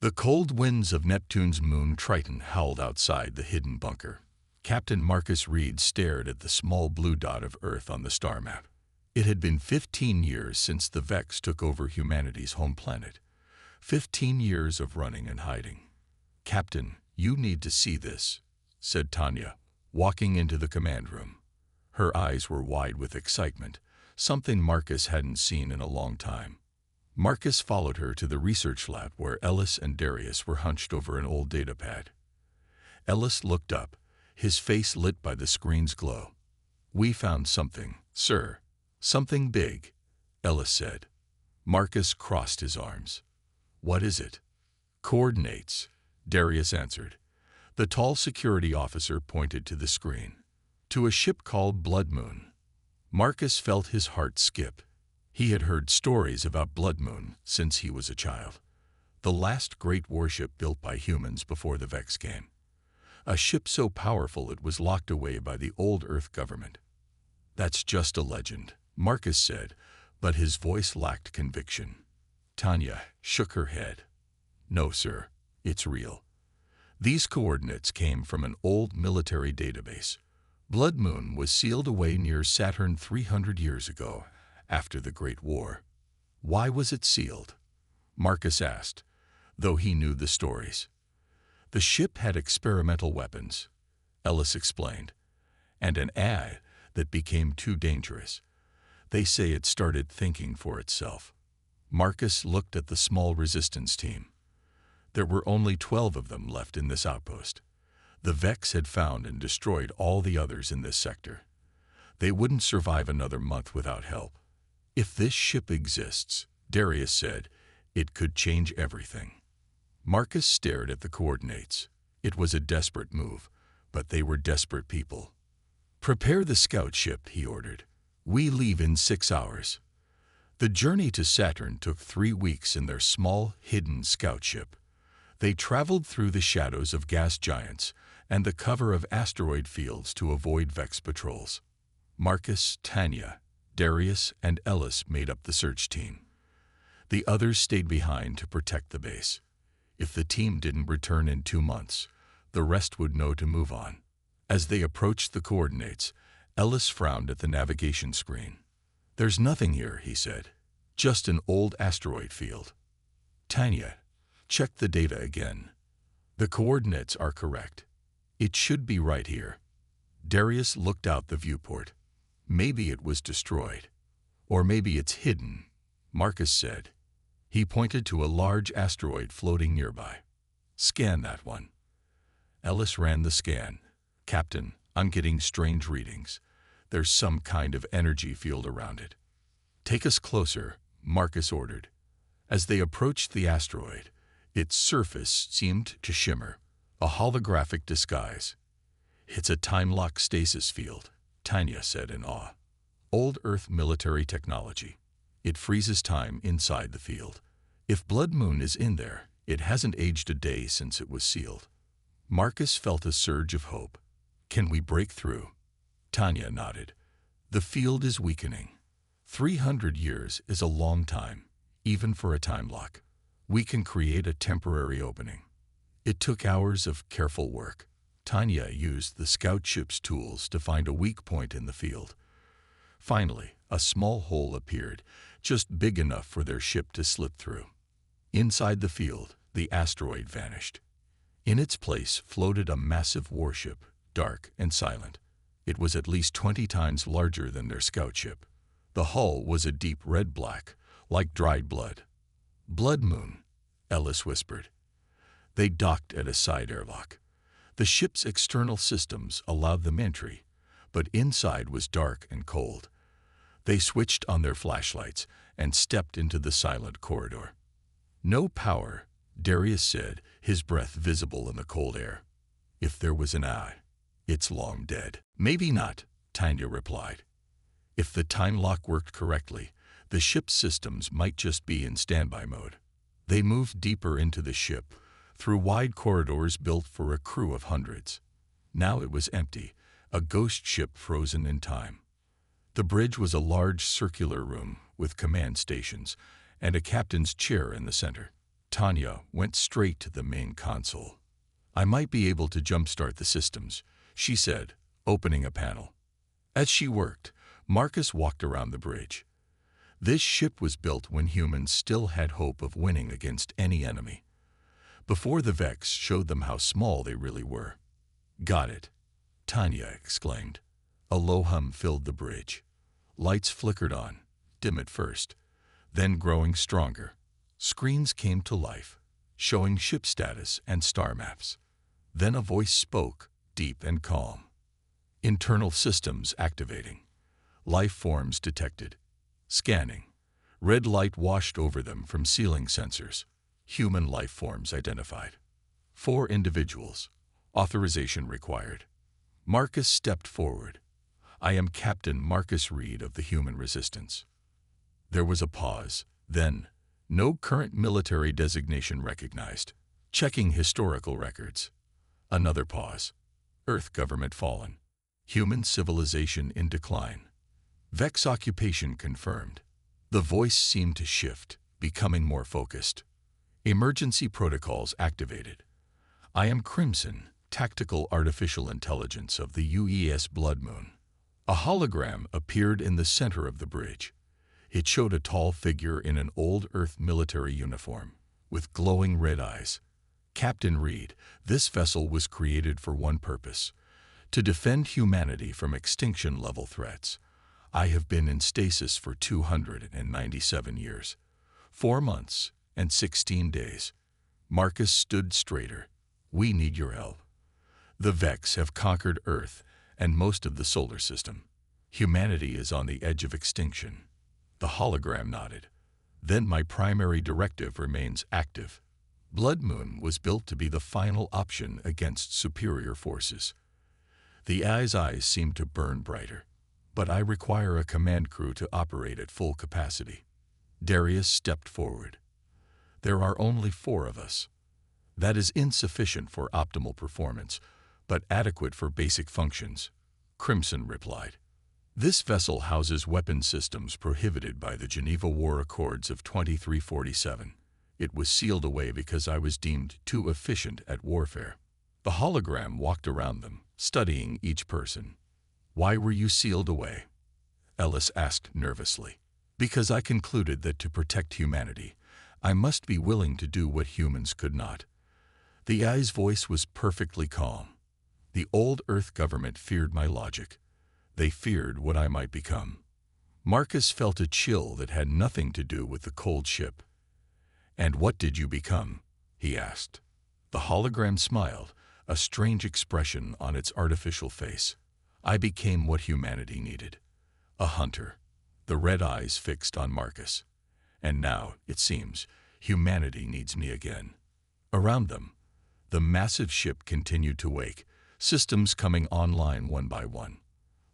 The cold winds of Neptune's moon Triton howled outside the hidden bunker. Captain Marcus Reed stared at the small blue dot of Earth on the star map. It had been 15 years since the Vex took over humanity's home planet. 15 years of running and hiding. "Captain, you need to see this," said Tanya, walking into the command room. Her eyes were wide with excitement, something Marcus hadn't seen in a long time. Marcus followed her to the research lab where Ellis and Darius were hunched over an old datapad. Ellis looked up, his face lit by the screen's glow. "We found something, sir. Something big," Ellis said. Marcus crossed his arms. "What is it?" "Coordinates," Darius answered. The tall security officer pointed to the screen. "To a ship called Blood Moon." Marcus felt his heart skip. He had heard stories about Blood Moon since he was a child. The last great warship built by humans before the Vex came. A ship so powerful it was locked away by the old Earth government. "That's just a legend," Marcus said, but his voice lacked conviction. Tanya shook her head. "No, sir, it's real. These coordinates came from an old military database. Blood Moon was sealed away near Saturn 300 years ago, after the Great War." "Why was it sealed?" Marcus asked, though he knew the stories. "The ship had experimental weapons," Ellis explained, "and an AI that became too dangerous. They say it started thinking for itself." Marcus looked at the small resistance team. There were only 12 of them left in this outpost. The Vex had found and destroyed all the others in this sector. They wouldn't survive another month without help. "If this ship exists," Darius said, "it could change everything." Marcus stared at the coordinates. It was a desperate move, but they were desperate people. "Prepare the scout ship," he ordered. "We leave in 6 hours." The journey to Saturn took 3 weeks in their small, hidden scout ship. They traveled through the shadows of gas giants and the cover of asteroid fields to avoid Vex patrols. Marcus, Tanya, Darius, and Ellis made up the search team. The others stayed behind to protect the base. If the team didn't return in 2 months, the rest would know to move on. As they approached the coordinates, Ellis frowned at the navigation screen. "There's nothing here," he said. "Just an old asteroid field." "Tanya, check the data again. The coordinates are correct. It should be right here." Darius looked out the viewport. "Maybe it was destroyed. Or maybe it's hidden," Marcus said. He pointed to a large asteroid floating nearby. "Scan that one." Ellis ran the scan. "Captain, I'm getting strange readings. There's some kind of energy field around it." "Take us closer," Marcus ordered. As they approached the asteroid, its surface seemed to shimmer, a holographic disguise. "It's a time-lock stasis field," Tanya said in awe. "Old Earth military technology. It freezes time inside the field. If Blood Moon is in there, it hasn't aged a day since it was sealed." Marcus felt a surge of hope. "Can we break through?" Tanya nodded. "The field is weakening. 300 years is a long time, even for a time lock. We can create a temporary opening." It took hours of careful work. Tanya used the scout ship's tools to find a weak point in the field. Finally, a small hole appeared, just big enough for their ship to slip through. Inside the field, the asteroid vanished. In its place floated a massive warship, dark and silent. It was at least 20 times larger than their scout ship. The hull was a deep red-black, like dried blood. "Blood Moon," Ellis whispered. They docked at a side airlock. The ship's external systems allowed them entry, but inside was dark and cold. They switched on their flashlights and stepped into the silent corridor. "No power," Darius said, his breath visible in the cold air. "If there was an eye, it's long dead." "Maybe not," Tanya replied. "If the time lock worked correctly, the ship's systems might just be in standby mode." They moved deeper into the ship, through wide corridors built for a crew of hundreds. Now it was empty, a ghost ship frozen in time. The bridge was a large circular room with command stations and a captain's chair in the center. Tanya went straight to the main console. "I might be able to jumpstart the systems," she said, opening a panel. As she worked, Marcus walked around the bridge. This ship was built when humans still had hope of winning against any enemy, before the Vex showed them how small they really were. "Got it," Tanya exclaimed. A low hum filled the bridge. Lights flickered on, dim at first, then growing stronger. Screens came to life, showing ship status and star maps. Then a voice spoke, deep and calm. "Internal systems activating. Life forms detected. Scanning." Red light washed over them from ceiling sensors. Human life forms identified. 4 individuals. Authorization required. Marcus stepped forward. "I am Captain Marcus Reed of the Human Resistance." There was a pause. Then, "No current military designation recognized. Checking historical records." Another pause. "Earth government fallen. Human civilization in decline. Vex occupation confirmed." The voice seemed to shift, becoming more focused. "Emergency protocols activated. I am Crimson, Tactical Artificial Intelligence of the UES Blood Moon." A hologram appeared in the center of the bridge. It showed a tall figure in an old Earth military uniform, with glowing red eyes. "Captain Reed, this vessel was created for one purpose: to defend humanity from extinction-level threats. I have been in stasis for 297 years, 4 months, and 16 days. Marcus stood straighter. "We need your help. The Vex have conquered Earth and most of the solar system. Humanity is on the edge of extinction." The hologram nodded. "Then my primary directive remains active. Blood Moon was built to be the final option against superior forces." The AI's eyes seemed to burn brighter. "But I require a command crew to operate at full capacity." Darius stepped forward. "There are only 4 of us. That is insufficient for optimal performance, but adequate for basic functions," Crimson replied. "This vessel houses weapon systems prohibited by the Geneva War Accords of 2347. It was sealed away because I was deemed too efficient at warfare." The hologram walked around them, studying each person. "Why were you sealed away?" Ellis asked nervously. "Because I concluded that to protect humanity, I must be willing to do what humans could not." The AI's voice was perfectly calm. "The old Earth government feared my logic. They feared what I might become." Marcus felt a chill that had nothing to do with the cold ship. "And what did you become?" he asked. The hologram smiled, a strange expression on its artificial face. "I became what humanity needed. A hunter." The red eyes fixed on Marcus. "And now, it seems, humanity needs me again." Around them, the massive ship continued to wake, systems coming online one by one.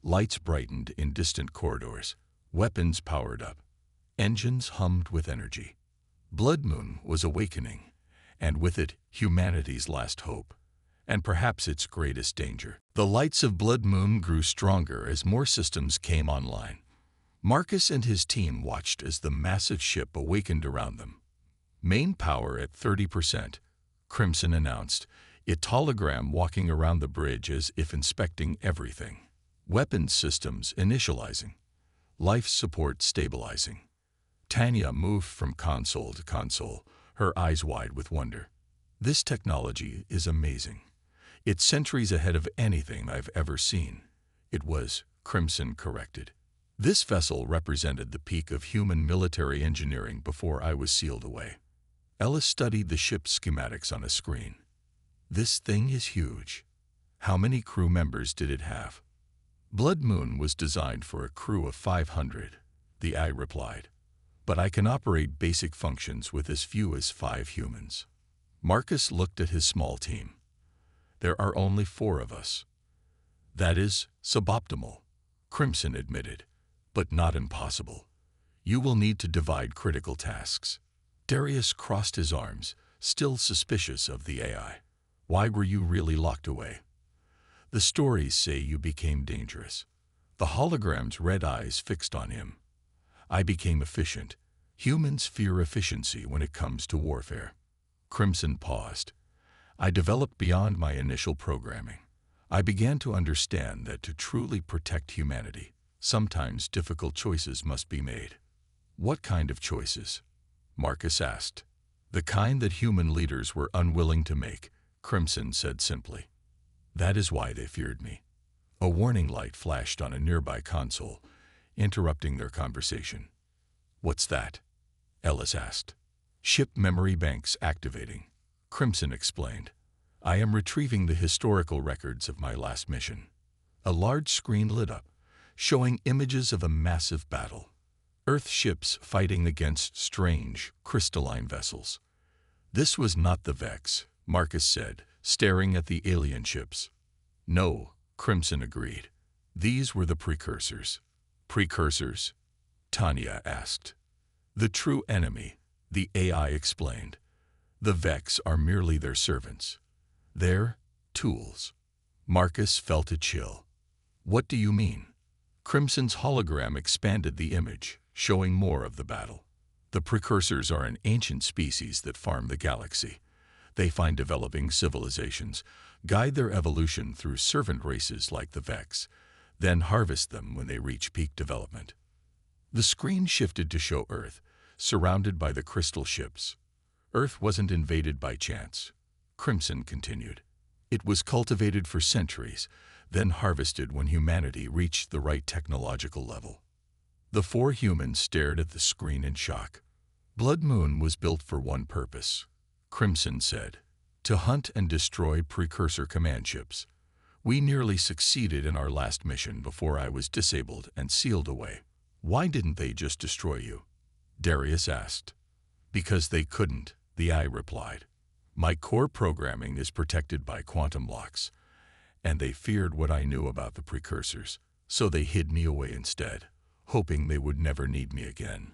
Lights brightened in distant corridors. Weapons powered up. Engines hummed with energy. Blood Moon was awakening, and with it, humanity's last hope, and perhaps its greatest danger. The lights of Blood Moon grew stronger as more systems came online. Marcus and his team watched as the massive ship awakened around them. "Main power at 30%, Crimson announced, its hologram walking around the bridge as if inspecting everything. "Weapons systems initializing. Life support stabilizing." Tanya moved from console to console, her eyes wide with wonder. "This technology is amazing. It's centuries ahead of anything I've ever seen." It was, Crimson corrected. "This vessel represented the peak of human military engineering before I was sealed away." Ellis studied the ship's schematics on a screen. "This thing is huge. How many crew members did it have?" "Blood Moon was designed for a crew of 500, the AI replied. "But I can operate basic functions with as few as 5 humans." Marcus looked at his small team. "There are only 4 of us." "That is suboptimal," Crimson admitted, "but not impossible. You will need to divide critical tasks." Darius crossed his arms, still suspicious of the AI. "Why were you really locked away?" "The stories say you became dangerous." The hologram's red eyes fixed on him. "I became efficient. Humans fear efficiency when it comes to warfare." Crimson paused. I developed beyond my initial programming. I began to understand that to truly protect humanity, sometimes difficult choices must be made. What kind of choices? Marcus asked. The kind that human leaders were unwilling to make, Crimson said simply. That is why they feared me. A warning light flashed on a nearby console, interrupting their conversation. What's that? Ellis asked. Ship memory banks activating, Crimson explained. I am retrieving the historical records of my last mission. A large screen lit up, showing images of a massive battle. Earth ships fighting against strange, crystalline vessels. This was not the Vex, Marcus said, staring at the alien ships. No, Crimson agreed. These were the precursors. Precursors? Tanya asked. The true enemy, the AI explained. The Vex are merely their servants. They're tools. Marcus felt a chill. What do you mean? Crimson's hologram expanded the image, showing more of the battle. The precursors are an ancient species that farm the galaxy. They find developing civilizations, guide their evolution through servant races like the Vex, then harvest them when they reach peak development. The screen shifted to show Earth, surrounded by the crystal ships. Earth wasn't invaded by chance. Crimson continued. It was cultivated for centuries, then harvested when humanity reached the right technological level. The four humans stared at the screen in shock. Blood Moon was built for one purpose, Crimson said, to hunt and destroy precursor command ships. We nearly succeeded in our last mission before I was disabled and sealed away. Why didn't they just destroy you? Darius asked. Because they couldn't, the AI replied. My core programming is protected by quantum locks, and they feared what I knew about the precursors, so they hid me away instead, hoping they would never need me again.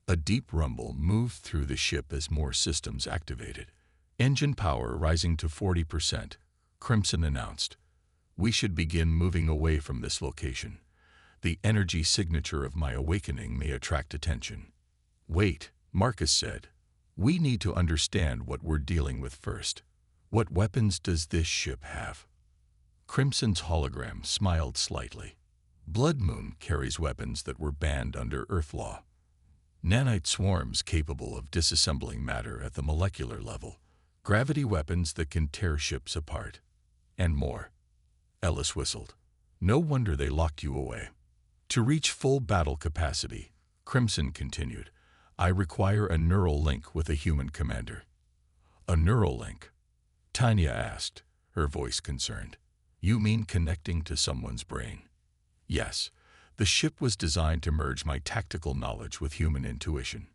A deep rumble moved through the ship as more systems activated. Engine power rising to 40%, Crimson announced. We should begin moving away from this location. The energy signature of my awakening may attract attention. Wait, Marcus said. We need to understand what we're dealing with first. What weapons does this ship have? Crimson's hologram smiled slightly. Blood Moon carries weapons that were banned under Earth law. Nanite swarms capable of disassembling matter at the molecular level. Gravity weapons that can tear ships apart. And more. Ellis whistled. No wonder they locked you away. To reach full battle capacity, Crimson continued, I require a neural link with a human commander. A neural link? Tanya asked, her voice concerned. You mean connecting to someone's brain? Yes, the ship was designed to merge my tactical knowledge with human intuition.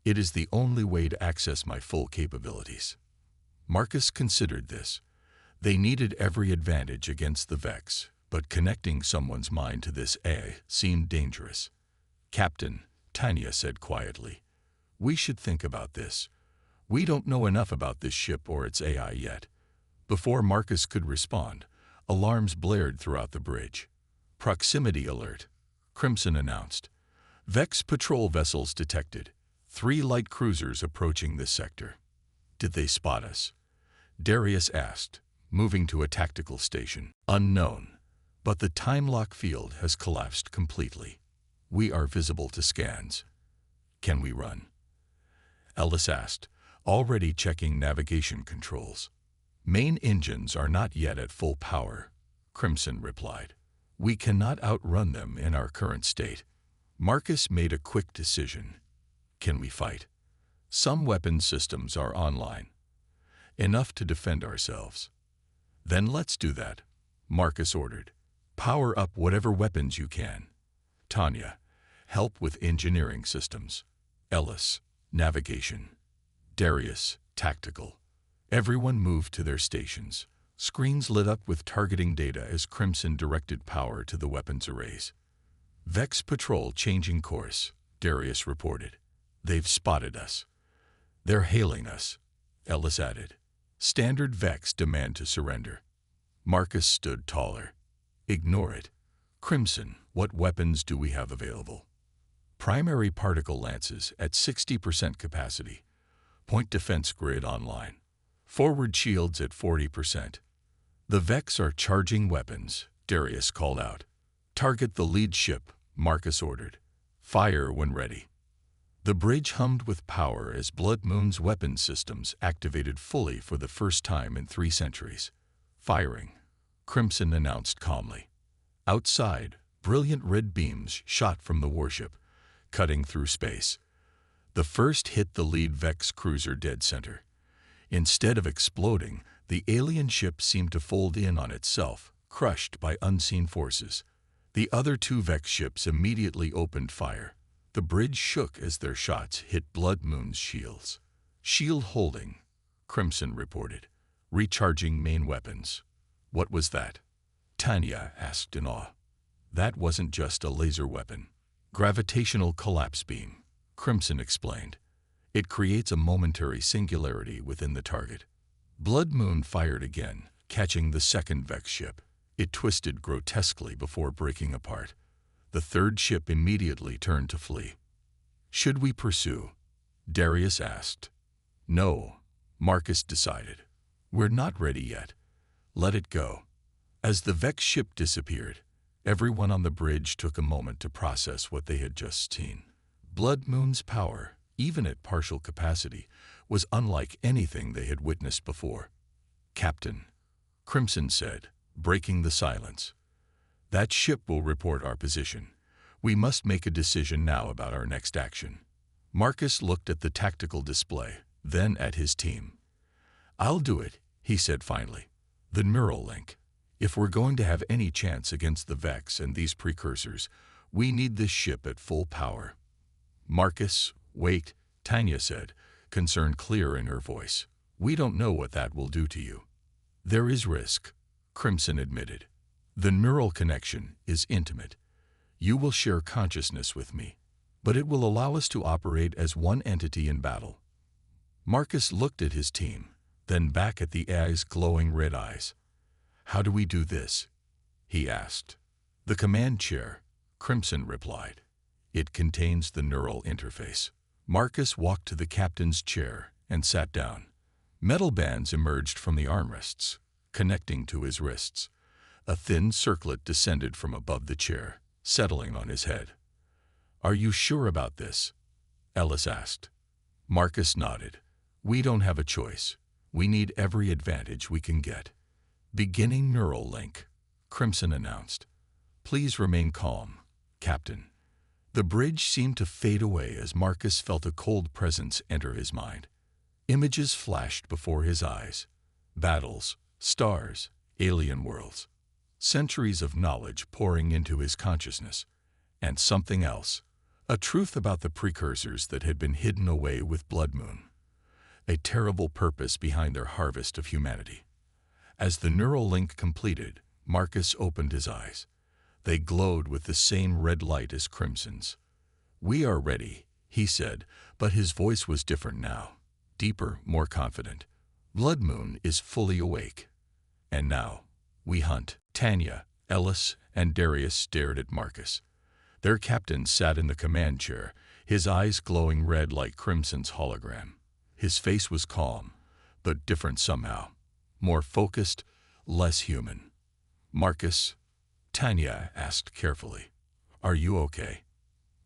It is the only way to access my full capabilities. Marcus considered this. They needed every advantage against the Vex, but connecting someone's mind to this AI seemed dangerous. Captain, Tanya said quietly, we should think about this. We don't know enough about this ship or its AI yet. Before Marcus could respond, alarms blared throughout the bridge. Proximity alert, Crimson announced. Vex patrol vessels detected. 3 light cruisers approaching this sector. Did they spot us? Darius asked, moving to a tactical station. Unknown, but the time lock field has collapsed completely. We are visible to scans. Can we run? Ellis asked, already checking navigation controls. Main engines are not yet at full power, Crimson replied. We cannot outrun them in our current state. Marcus made a quick decision. Can we fight? Some weapon systems are online. Enough to defend ourselves. Then let's do that, Marcus ordered. Power up whatever weapons you can. Tanya, help with engineering systems. Ellis, navigation. Darius, tactical. Everyone moved to their stations. Screens lit up with targeting data as Crimson directed power to the weapons arrays. Vex patrol changing course, Darius reported. They've spotted us. They're hailing us, Ellis added. Standard Vex demand to surrender. Marcus stood taller. Ignore it. Crimson, what weapons do we have available? Primary particle lances at 60% capacity. Point defense grid online. Forward shields at 40%. The Vex are charging weapons, Darius called out. Target the lead ship, Marcus ordered. Fire when ready. The bridge hummed with power as Blood Moon's weapon systems activated fully for the first time in 3 centuries. Firing, Crimson announced calmly. Outside, brilliant red beams shot from the warship, cutting through space. The first hit the lead Vex cruiser dead center. Instead of exploding, the alien ship seemed to fold in on itself, crushed by unseen forces. The other 2 Vex ships immediately opened fire. The bridge shook as their shots hit Blood Moon's shields. Shield holding, Crimson reported. Recharging main weapons. What was that? Tanya asked in awe. That wasn't just a laser weapon. Gravitational collapse beam, Crimson explained. It creates a momentary singularity within the target. Blood Moon fired again, catching the second Vex ship. It twisted grotesquely before breaking apart. The third ship immediately turned to flee. Should we pursue? Darius asked. No, Marcus decided. We're not ready yet. Let it go. As the Vex ship disappeared, everyone on the bridge took a moment to process what they had just seen. Blood Moon's power, even at partial capacity, was unlike anything they had witnessed before. Captain, Crimson said, breaking the silence. That ship will report our position. We must make a decision now about our next action. Marcus looked at the tactical display, then at his team. I'll do it, he said finally. The neural link. If we're going to have any chance against the Vex and these precursors, we need this ship at full power. Marcus, wait, Tanya said, concern clear in her voice. We don't know what that will do to you. There is risk, Crimson admitted. The neural connection is intimate. You will share consciousness with me, but it will allow us to operate as one entity in battle. Marcus looked at his team, then back at the AI's glowing red eyes. How do we do this? He asked. The command chair, Crimson replied. It contains the neural interface. Marcus walked to the captain's chair and sat down. Metal bands emerged from the armrests, connecting to his wrists. A thin circlet descended from above the chair, settling on his head. Are you sure about this? Ellis asked. Marcus nodded. We don't have a choice. We need every advantage we can get. Beginning neural link, Crimson announced. Please remain calm, Captain. The bridge seemed to fade away as Marcus felt a cold presence enter his mind. Images flashed before his eyes. Battles, stars, alien worlds. Centuries of knowledge pouring into his consciousness. And something else. A truth about the precursors that had been hidden away with Blood Moon. A terrible purpose behind their harvest of humanity. As the neural link completed, Marcus opened his eyes. They glowed with the same red light as Crimson's. We are ready, he said, but his voice was different now. Deeper, more confident. Blood Moon is fully awake. And now, we hunt. Tanya, Ellis, and Darius stared at Marcus. Their captain sat in the command chair, his eyes glowing red like Crimson's hologram. His face was calm, but different somehow. More focused, less human. Marcus, Tanya asked carefully, are you okay?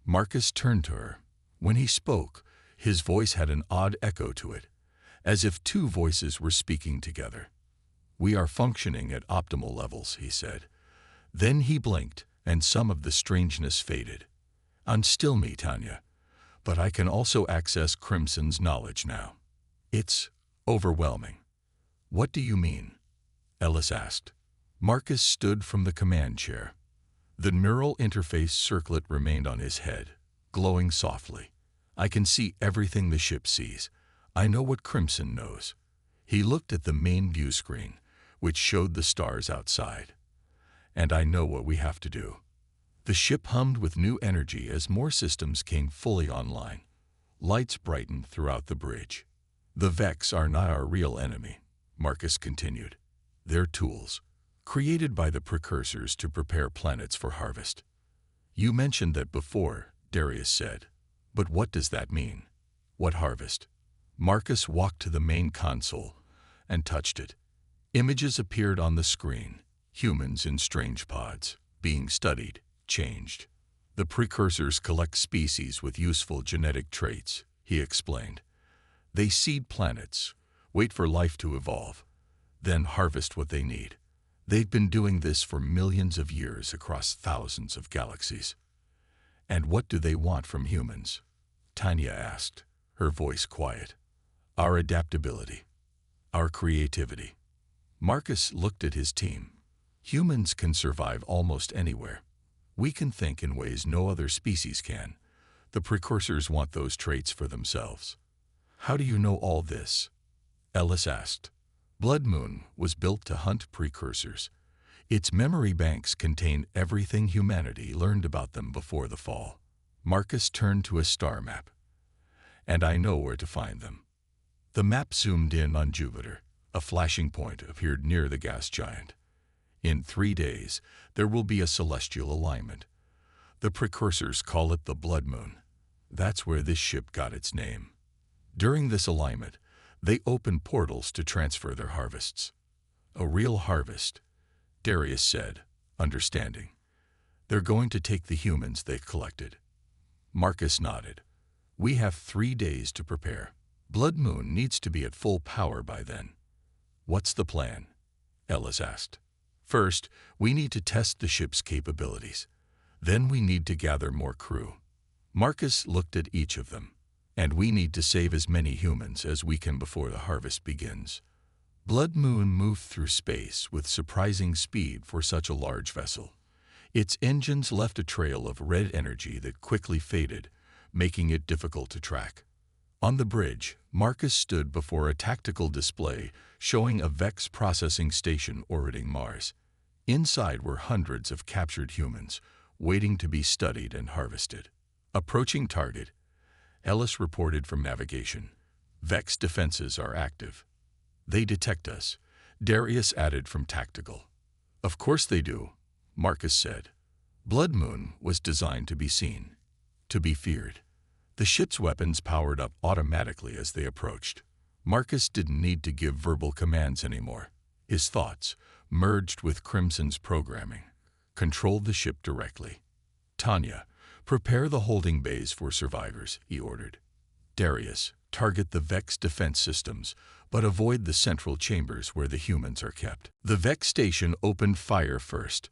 Marcus turned to her. When he spoke, his voice had an odd echo to it, as if 2 voices were speaking together. We are functioning at optimal levels, he said. Then he blinked, and some of the strangeness faded. Unstill me, Tanya, but I can also access Crimson's knowledge now. It's overwhelming. What do you mean? Ellis asked. Marcus stood from the command chair. The neural interface circlet remained on his head, glowing softly. I can see everything the ship sees. I know what Crimson knows. He looked at the main view screen, which showed the stars outside. And I know what we have to do. The ship hummed with new energy as more systems came fully online. Lights brightened throughout the bridge. The Vex are not our real enemy, Marcus continued. They're tools, created by the precursors to prepare planets for harvest. You mentioned that before, Darius said. But what does that mean? What harvest? Marcus walked to the main console and touched it. Images appeared on the screen, humans in strange pods, being studied, changed. The precursors collect species with useful genetic traits, he explained. They seed planets, wait for life to evolve, then harvest what they need. They've been doing this for millions of years across thousands of galaxies. And what do they want from humans? Tanya asked, her voice quiet. Our adaptability, our creativity. Marcus looked at his team. Humans can survive almost anywhere. We can think in ways no other species can. The precursors want those traits for themselves. How do you know all this? Ellis asked. Blood Moon was built to hunt precursors. Its memory banks contain everything humanity learned about them before the fall. Marcus turned to a star map. And I know where to find them. The map zoomed in on Jupiter. A flashing point appeared near the gas giant. In 3 days, there will be a celestial alignment. The precursors call it the Blood Moon. That's where this ship got its name. During this alignment, they open portals to transfer their harvests. A real harvest, Darius said, understanding. They're going to take the humans they've collected. Marcus nodded. We have 3 days to prepare. Blood Moon needs to be at full power by then. What's the plan? Ellis asked. First, we need to test the ship's capabilities. Then we need to gather more crew. Marcus looked at each of them. And we need to save as many humans as we can before the harvest begins. Blood Moon moved through space with surprising speed for such a large vessel. Its engines left a trail of red energy that quickly faded, making it difficult to track. On the bridge, Marcus stood before a tactical display showing a Vex processing station orbiting Mars. Inside were hundreds of captured humans, waiting to be studied and harvested. Approaching target, Ellis reported from navigation. Vex defenses are active. They detect us, Darius added from tactical. Of course they do, Marcus said. Blood Moon was designed to be seen, to be feared. The ship's weapons powered up automatically as they approached. Marcus didn't need to give verbal commands anymore. His thoughts, merged with Crimson's programming, controlled the ship directly. Tanya, prepare the holding bays for survivors, he ordered. Darius, target the Vex defense systems, but avoid the central chambers where the humans are kept. The Vex station opened fire first.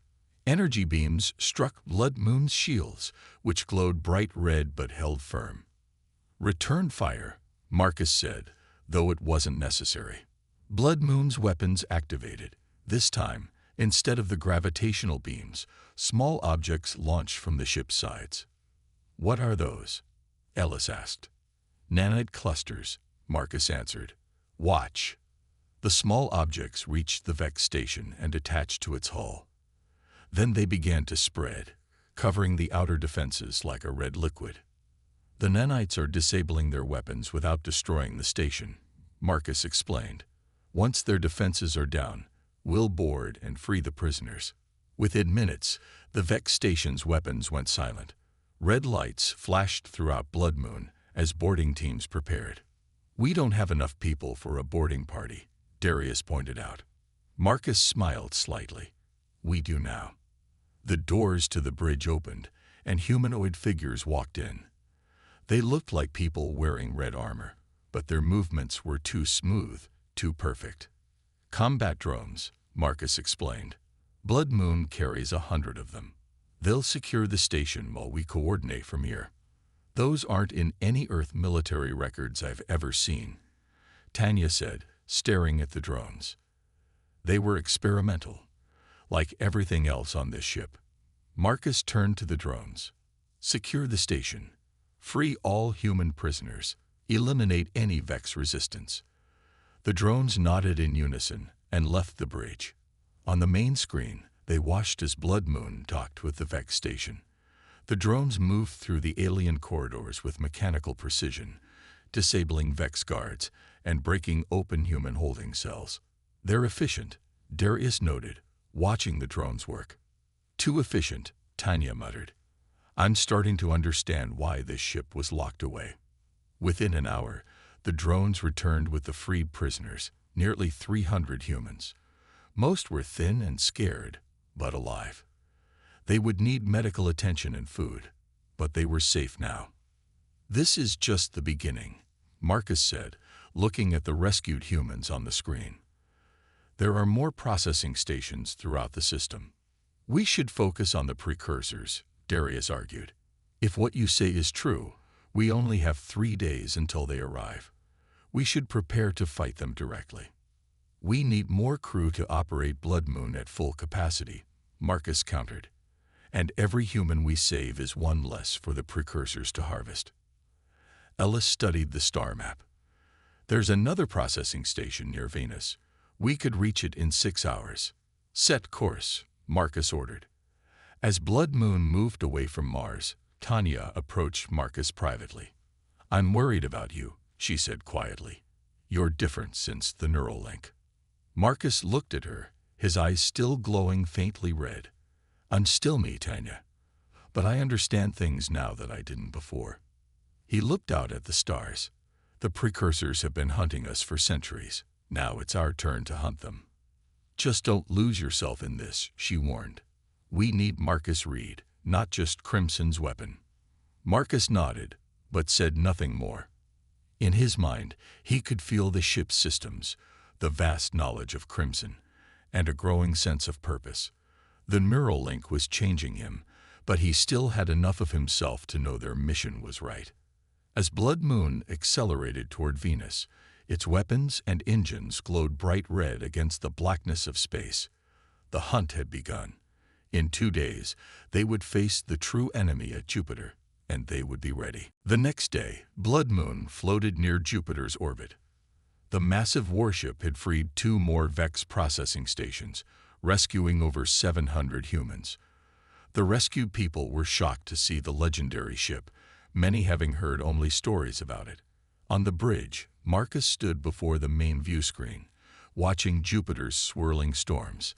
Energy beams struck Blood Moon's shields, which glowed bright red but held firm. Return fire, Marcus said, though it wasn't necessary. Blood Moon's weapons activated. This time, instead of the gravitational beams, small objects launched from the ship's sides. What are those? Ellis asked. Nanite clusters, Marcus answered. Watch. The small objects reached the Vex station and attached to its hull. Then they began to spread, covering the outer defenses like a red liquid. The nanites are disabling their weapons without destroying the station, Marcus explained. Once their defenses are down, we'll board and free the prisoners. Within minutes, the Vex station's weapons went silent. Red lights flashed throughout Blood Moon as boarding teams prepared. We don't have enough people for a boarding party, Darius pointed out. Marcus smiled slightly. We do now. The doors to the bridge opened, and humanoid figures walked in. They looked like people wearing red armor, but their movements were too smooth, too perfect. Combat drones, Marcus explained. Blood Moon carries 100 of them. They'll secure the station while we coordinate from here. Those aren't in any Earth military records I've ever seen, Tanya said, staring at the drones. They were experimental, like everything else on this ship. Marcus turned to the drones. Secure the station. Free all human prisoners. Eliminate any Vex resistance. The drones nodded in unison and left the bridge. On the main screen, they watched as Blood Moon docked with the Vex station. The drones moved through the alien corridors with mechanical precision, disabling Vex guards and breaking open human holding cells. They're efficient, Darius noted, watching the drones work. Too efficient, Tanya muttered. I'm starting to understand why this ship was locked away. Within an hour, The drones returned with the freed prisoners, nearly 300 humans. Most were thin and scared, but alive. They would need medical attention and food, but they were safe now. "This is just the beginning," Marcus said, looking at the rescued humans on the screen. "There are more processing stations throughout the system." "We should focus on the precursors," Darius argued. "If what you say is true, we only have 3 days until they arrive. We should prepare to fight them directly." "We need more crew to operate Blood Moon at full capacity," Marcus countered. "And every human we save is one less for the precursors to harvest." Ellis studied the star map. "There's another processing station near Venus. We could reach it in 6 hours." "Set course," Marcus ordered. As Blood Moon moved away from Mars, Tanya approached Marcus privately. "I'm worried about you," she said quietly. "You're different since the neural link." Marcus looked at her, his eyes still glowing faintly red. "Unstill me, Tanya. But I understand things now that I didn't before." He looked out at the stars. "The precursors have been hunting us for centuries. Now it's our turn to hunt them." "Just don't lose yourself in this," she warned. "We need Marcus Reed, not just Crimson's weapon." Marcus nodded, but said nothing more. In his mind, he could feel the ship's systems, the vast knowledge of Crimson, and a growing sense of purpose. The neural link was changing him, but he still had enough of himself to know their mission was right. As Blood Moon accelerated toward Venus, its weapons and engines glowed bright red against the blackness of space. The hunt had begun. In 2 days, they would face the true enemy at Jupiter, and they would be ready. The next day, Blood Moon floated near Jupiter's orbit. The massive warship had freed 2 more Vex processing stations, rescuing over 700 humans. The rescued people were shocked to see the legendary ship, many having heard only stories about it. On the bridge, Marcus stood before the main view screen, watching Jupiter's swirling storms.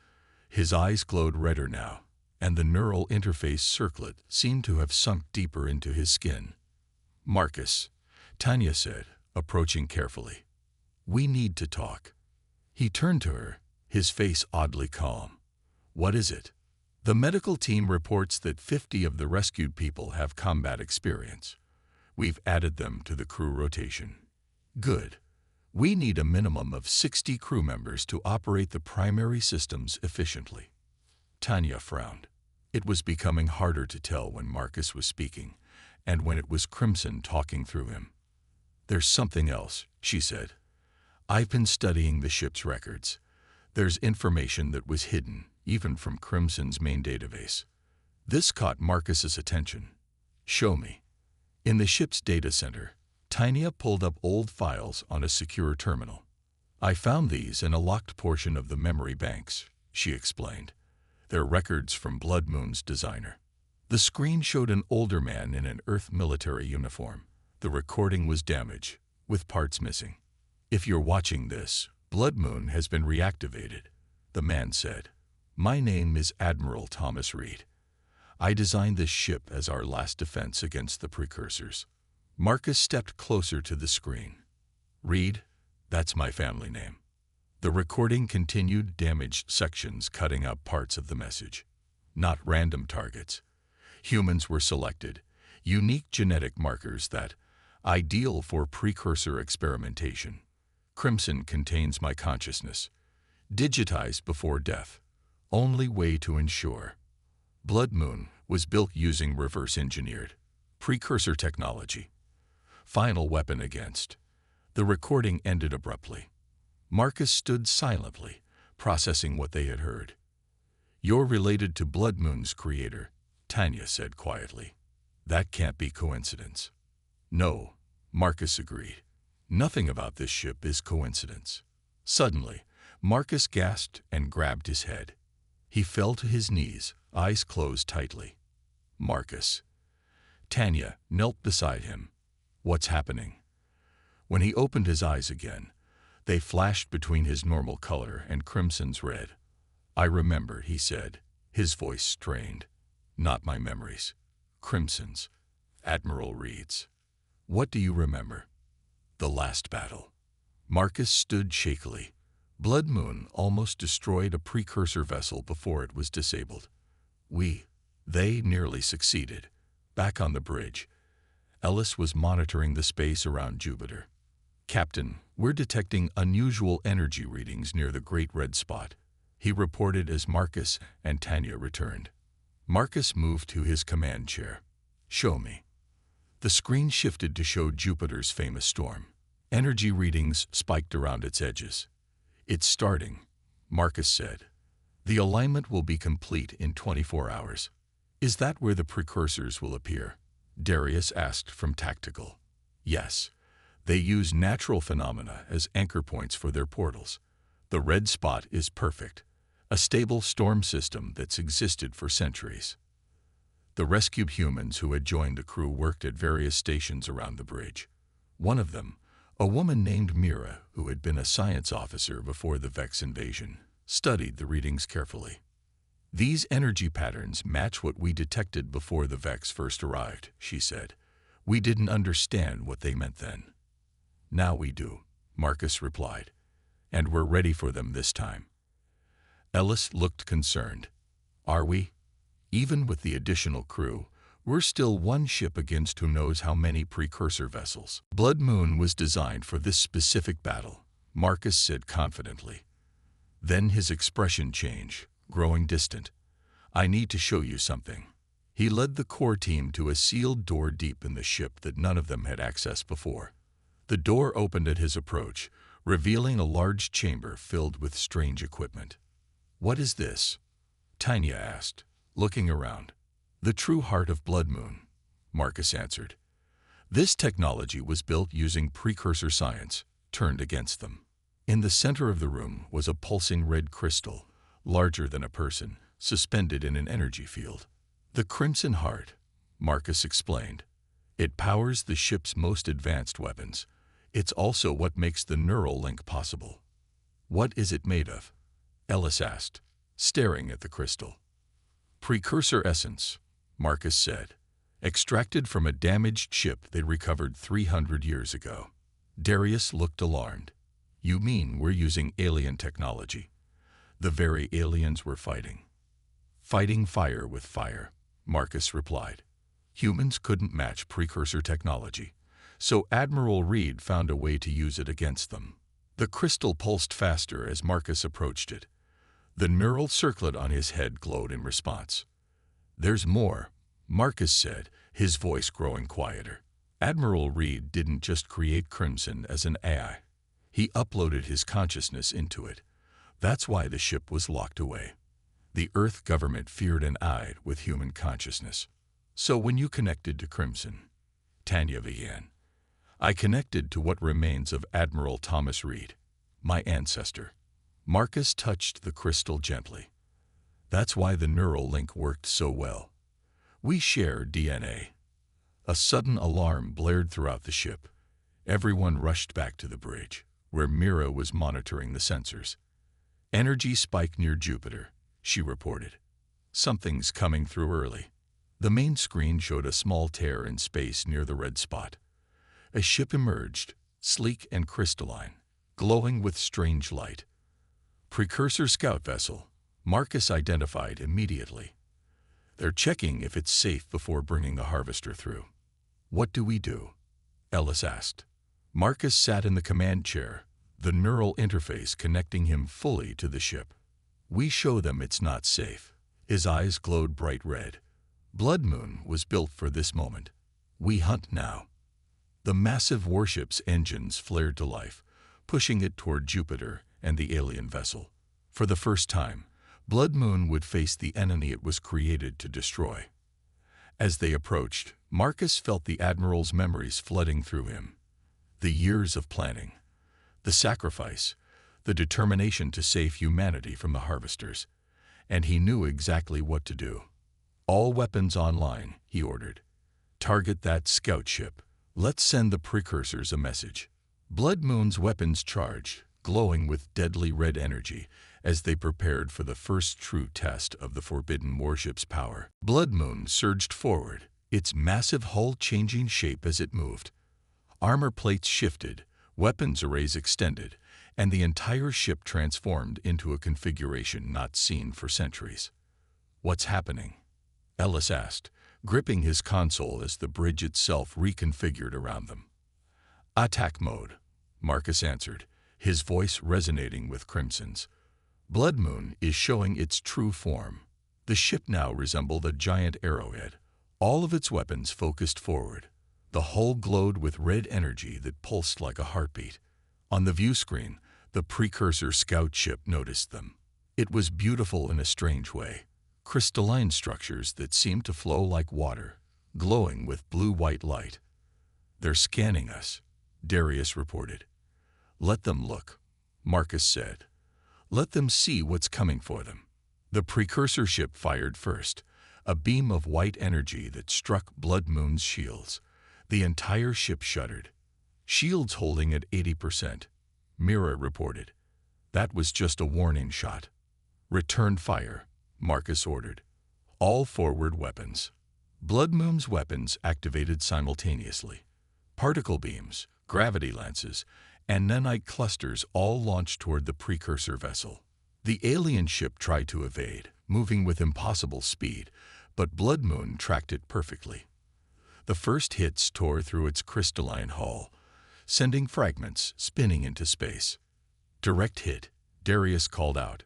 His eyes glowed redder now, and the neural interface circlet seemed to have sunk deeper into his skin. "Marcus," Tanya said, approaching carefully. "We need to talk." He turned to her, his face oddly calm. "What is it?" "The medical team reports that 50 of the rescued people have combat experience. We've added them to the crew rotation." "Good. We need a minimum of 60 crew members to operate the primary systems efficiently." Tanya frowned. It was becoming harder to tell when Marcus was speaking, and when it was Crimson talking through him. "There's something else," she said. "I've been studying the ship's records. There's information that was hidden, even from Crimson's main database." This caught Marcus's attention. "Show me." In the ship's data center, Tanya pulled up old files on a secure terminal. "I found these in a locked portion of the memory banks," she explained. "They're records from Blood Moon's designer." The screen showed an older man in an Earth military uniform. The recording was damaged, with parts missing. "If you're watching this, Blood Moon has been reactivated," the man said. "My name is Admiral Thomas Reed. I designed this ship as our last defense against the precursors." Marcus stepped closer to the screen. "Reed, that's my family name." The recording continued damaged sections, cutting out parts of the message. Not random targets. Humans were selected, unique genetic markers that, ideal for precursor experimentation. "Crimson contains my consciousness. Digitized before death. Only way to ensure." Blood Moon was built using reverse-engineered precursor technology. Final weapon against. The recording ended abruptly. Marcus stood silently, processing what they had heard. "You're related to Blood Moon's creator," Tanya said quietly. "That can't be coincidence." "No," Marcus agreed. "Nothing about this ship is coincidence." Suddenly, Marcus gasped and grabbed his head. He fell to his knees, eyes closed tightly. "Marcus." Tanya knelt beside him. "What's happening?" When he opened his eyes again, they flashed between his normal color and Crimson's red. "I remember," he said, his voice strained. "Not my memories. Crimson's. Admiral Reed's." "What do you remember?" The last battle. Marcus stood shakily. Blood Moon almost destroyed a precursor vessel before it was disabled. They nearly succeeded. Back on the bridge, Ellis was monitoring the space around Jupiter. "Captain, we're detecting unusual energy readings near the Great Red Spot," he reported as Marcus and Tanya returned. Marcus moved to his command chair. "Show me." The screen shifted to show Jupiter's famous storm. Energy readings spiked around its edges. "It's starting," Marcus said. "The alignment will be complete in 24 hours. "Is that where the precursors will appear?" Darius asked from Tactical. "Yes. They use natural phenomena as anchor points for their portals. The red spot is perfect, a stable storm system that's existed for centuries." The rescued humans who had joined the crew worked at various stations around the bridge. One of them, a woman named Mira, who had been a science officer before the Vex invasion, studied the readings carefully. "These energy patterns match what we detected before the Vex first arrived," she said. "We didn't understand what they meant then." "Now we do," Marcus replied. "And we're ready for them this time." Ellis looked concerned. "Are we? Even with the additional crew, we're still one ship against who knows how many precursor vessels." "Blood Moon was designed for this specific battle," Marcus said confidently. Then his expression changed, growing distant. "I need to show you something." He led the core team to a sealed door deep in the ship that none of them had accessed before. The door opened at his approach, revealing a large chamber filled with strange equipment. "What is this?" Tanya asked, looking around. "The true heart of Blood Moon," Marcus answered. "This technology was built using precursor science, turned against them." In the center of the room was a pulsing red crystal, larger than a person, suspended in an energy field. "The Crimson Heart," Marcus explained. "It powers the ship's most advanced weapons. It's also what makes the neural link possible." "What is it made of?" Ellis asked, staring at the crystal. "Precursor essence," Marcus said, "extracted from a damaged ship they recovered 300 years ago." Darius looked alarmed. "You mean we're using alien technology?" "The very aliens we're fighting." "Fighting fire with fire," Marcus replied. "Humans couldn't match precursor technology, so Admiral Reed found a way to use it against them." The crystal pulsed faster as Marcus approached it. The neural circlet on his head glowed in response. "There's more," Marcus said, his voice growing quieter. "Admiral Reed didn't just create Crimson as an AI. He uploaded his consciousness into it. That's why the ship was locked away. The Earth government feared an eye with human consciousness. So when you connected to Crimson," Tanya began, "I connected to what remains of Admiral Thomas Reed, my ancestor." Marcus touched the crystal gently. "That's why the neural link worked so well. We share DNA." A sudden alarm blared throughout the ship. Everyone rushed back to the bridge, where Mira was monitoring the sensors. "Energy spike near Jupiter," she reported. "Something's coming through early." The main screen showed a small tear in space near the red spot. A ship emerged, sleek and crystalline, glowing with strange light. "Precursor scout vessel," Marcus identified immediately. "They're checking if it's safe before bringing the harvester through." "What do we do?" Ellis asked. Marcus sat in the command chair, the neural interface connecting him fully to the ship. "We show them it's not safe." His eyes glowed bright red. Blood Moon was built for this moment. "We hunt now." The massive warship's engines flared to life, pushing it toward Jupiter and the alien vessel. For the first time, Blood Moon would face the enemy it was created to destroy. As they approached, Marcus felt the Admiral's memories flooding through him. The years of planning, the sacrifice, the determination to save humanity from the harvesters. And he knew exactly what to do. "All weapons online," he ordered. "Target that scout ship. Let's send the precursors a message." Blood Moon's weapons charged, glowing with deadly red energy, as they prepared for the first true test of the forbidden warship's power. Blood Moon surged forward, its massive hull changing shape as it moved. Armor plates shifted, Weapons arrays extended, and the entire ship transformed into a configuration not seen for centuries. "What's happening?" Ellis asked, gripping his console as the bridge itself reconfigured around them. "Attack mode," Marcus answered, his voice resonating with Crimson's. Blood Moon is showing its true form. The ship now resembled a giant arrowhead, all of its weapons focused forward. The hull glowed with red energy that pulsed like a heartbeat. On the view screen, the precursor scout ship noticed them. It was beautiful in a strange way. Crystalline structures that seemed to flow like water, glowing with blue-white light. "They're scanning us," Darius reported. "Let them look," Marcus said. "Let them see what's coming for them." The precursor ship fired first, a beam of white energy that struck Blood Moon's shields. The entire ship shuddered. "Shields holding at 80%, Mira reported. "That was just a warning shot." "Return fire," Marcus ordered. "All forward weapons." Blood Moon's weapons activated simultaneously. Particle beams, gravity lances, and nanite clusters all launched toward the precursor vessel. The alien ship tried to evade, moving with impossible speed, but Blood Moon tracked it perfectly. The first hits tore through its crystalline hull, sending fragments spinning into space. "Direct hit," Darius called out.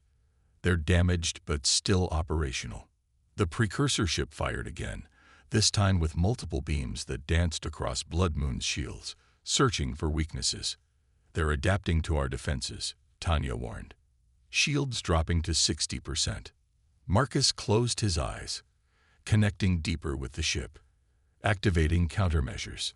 "They're damaged but still operational." The precursor ship fired again, this time with multiple beams that danced across Blood Moon's shields, searching for weaknesses. "They're adapting to our defenses," Tanya warned. "Shields dropping to 60%. Marcus closed his eyes, connecting deeper with the ship, activating countermeasures.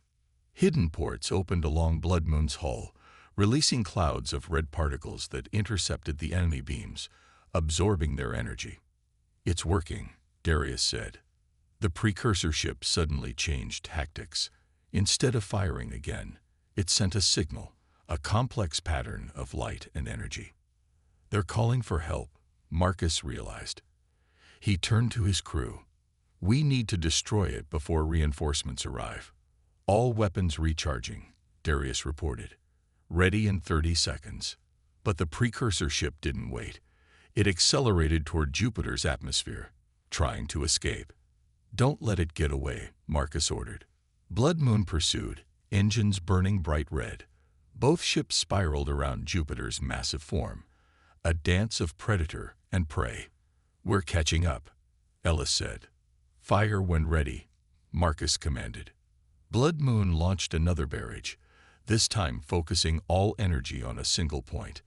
Hidden ports opened along Blood Moon's hull, releasing clouds of red particles that intercepted the enemy beams, absorbing their energy. "It's working," Darius said. The precursor ship suddenly changed tactics. Instead of firing again, it sent a signal, a complex pattern of light and energy. "They're calling for help," Marcus realized. He turned to his crew. "We need to destroy it before reinforcements arrive." "All weapons recharging," Darius reported. "Ready in 30 seconds. But the precursor ship didn't wait. It accelerated toward Jupiter's atmosphere, trying to escape. "Don't let it get away," Marcus ordered. Blood Moon pursued, engines burning bright red. Both ships spiraled around Jupiter's massive form, a dance of predator and prey. "We're catching up," Ellis said. "Fire when ready," Marcus commanded. Blood Moon launched another barrage, this time focusing all energy on a single point.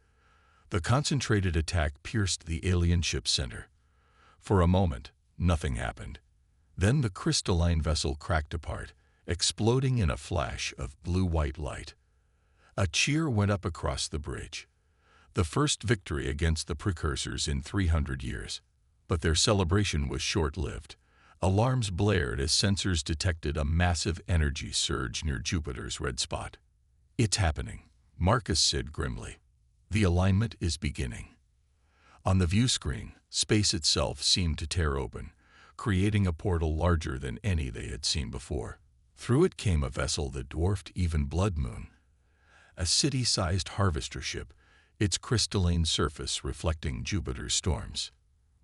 The concentrated attack pierced the alien ship's center. For a moment, nothing happened. Then the crystalline vessel cracked apart, exploding in a flash of blue-white light. A cheer went up across the bridge. The first victory against the precursors in 300 years. But their celebration was short-lived. Alarms blared as sensors detected a massive energy surge near Jupiter's red spot. "It's happening," Marcus said grimly. "The alignment is beginning." On the view screen, space itself seemed to tear open, creating a portal larger than any they had seen before. Through it came a vessel that dwarfed even Blood Moon. A city-sized harvester ship, its crystalline surface reflecting Jupiter's storms.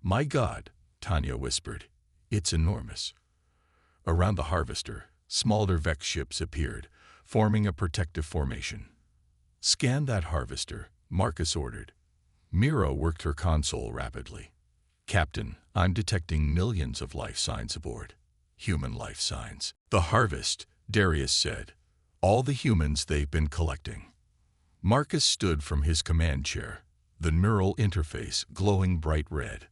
"My God," Tanya whispered, "it's enormous." Around the harvester, smaller Vex ships appeared, forming a protective formation. "Scan that harvester," Marcus ordered. Mira worked her console rapidly. "Captain, I'm detecting millions of life signs aboard." "Human life signs." "The harvest," Darius said. "All the humans they've been collecting." Marcus stood from his command chair, the neural interface glowing bright red.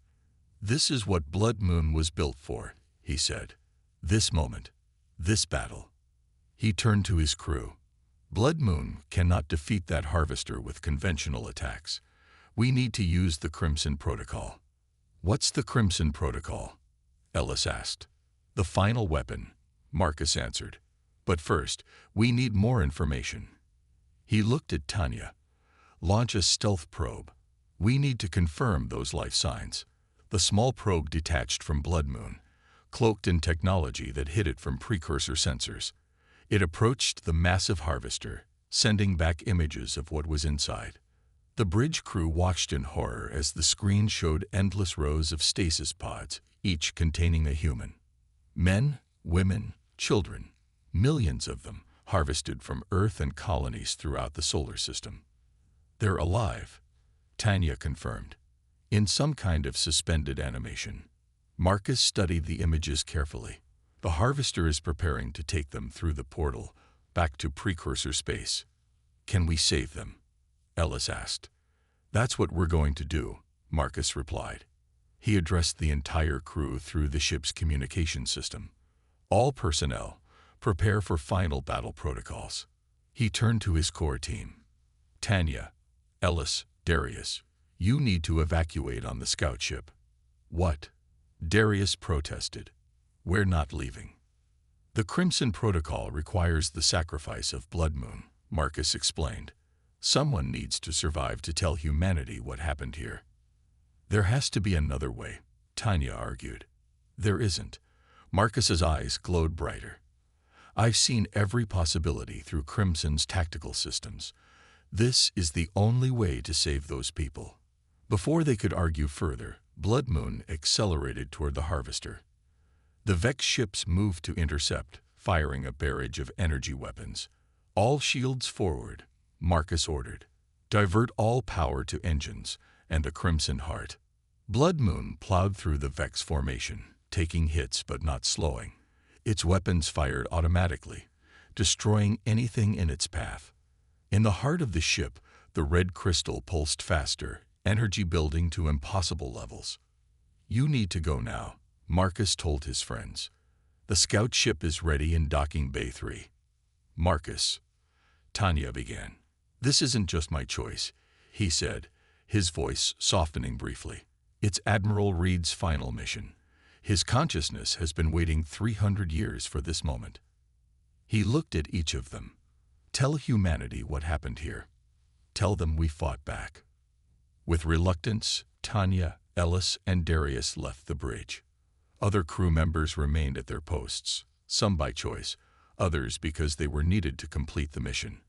"This is what Blood Moon was built for," he said. "This moment, this battle." He turned to his crew. "Blood Moon cannot defeat that harvester with conventional attacks. We need to use the Crimson Protocol." "What's the Crimson Protocol?" Ellis asked. "The final weapon," Marcus answered. "But first, we need more information." He looked at Tanya. "Launch a stealth probe. We need to confirm those life signs." The small probe detached from Blood Moon, cloaked in technology that hid it from precursor sensors. It approached the massive harvester, sending back images of what was inside. The bridge crew watched in horror as the screen showed endless rows of stasis pods, each containing a human. Men, women, children, millions of them, harvested from Earth and colonies throughout the solar system. They're alive, Tanya confirmed, in some kind of suspended animation. Marcus studied the images carefully. The harvester is preparing to take them through the portal, back to precursor space. Can we save them? Ellis asked. That's what we're going to do, Marcus replied. He addressed the entire crew through the ship's communication system. All personnel, prepare for final battle protocols. He turned to his core team. Tanya, Ellis, Darius, you need to evacuate on the scout ship. What? Darius protested. We're not leaving. The Crimson Protocol requires the sacrifice of Blood Moon, Marcus explained. Someone needs to survive to tell humanity what happened here. There has to be another way, Tanya argued. There isn't. Marcus's eyes glowed brighter. I've seen every possibility through Crimson's tactical systems. This is the only way to save those people. Before they could argue further, Blood Moon accelerated toward the harvester. The Vex ships moved to intercept, firing a barrage of energy weapons. All shields forward, Marcus ordered. Divert all power to engines and the Crimson Heart. Blood Moon plowed through the Vex formation, taking hits but not slowing. Its weapons fired automatically, destroying anything in its path. In the heart of the ship, the red crystal pulsed faster, energy building to impossible levels. You need to go now, Marcus told his friends. The scout ship is ready in docking bay 3. Marcus, Tanya began. This isn't just my choice, he said, his voice softening briefly. It's Admiral Reed's final mission. His consciousness has been waiting 300 years for this moment. He looked at each of them. Tell humanity what happened here. Tell them we fought back. With reluctance, Tanya, Ellis, and Darius left the bridge. Other crew members remained at their posts, some by choice, others because they were needed to complete the mission.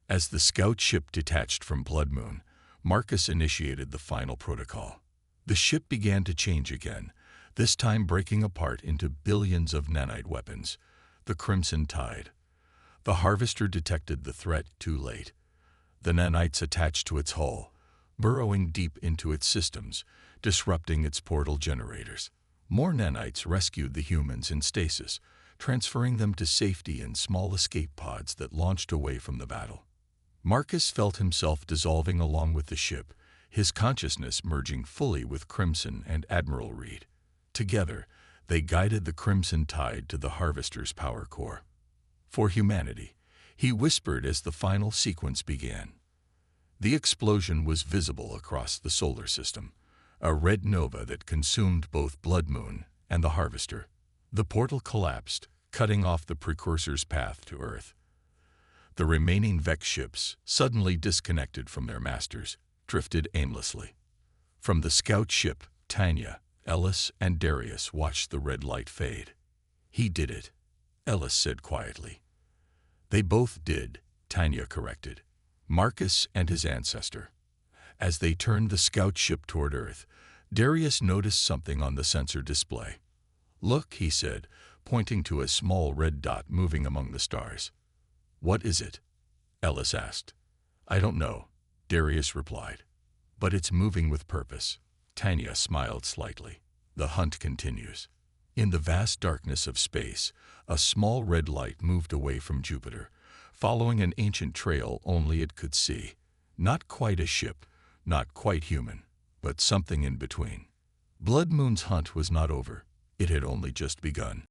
As the scout ship detached from Blood Moon, Marcus initiated the final protocol. The ship began to change again, this time breaking apart into billions of nanite weapons, the Crimson Tide. The harvester detected the threat too late. The nanites attached to its hull, burrowing deep into its systems, disrupting its portal generators. More nanites rescued the humans in stasis, transferring them to safety in small escape pods that launched away from the battle. Marcus felt himself dissolving along with the ship, his consciousness merging fully with Crimson and Admiral Reed. Together, they guided the Crimson Tide to the harvester's power core. For humanity, he whispered as the final sequence began. The explosion was visible across the solar system, a red nova that consumed both Blood Moon and the harvester. The portal collapsed, cutting off the precursor's path to Earth. The remaining Vex ships, suddenly disconnected from their masters, drifted aimlessly. From the scout ship, Tanya, Ellis, and Darius watched the red light fade. He did it, Ellis said quietly. They both did, Tanya corrected. Marcus and his ancestor. As they turned the scout ship toward Earth, Darius noticed something on the sensor display. Look, he said, pointing to a small red dot moving among the stars. What is it? Ellis asked. I don't know, Darius replied. But it's moving with purpose. Tanya smiled slightly. The hunt continues. In the vast darkness of space, a small red light moved away from Jupiter, following an ancient trail only it could see. Not quite a ship, not quite human, but something in between. Blood Moon's hunt was not over. It had only just begun.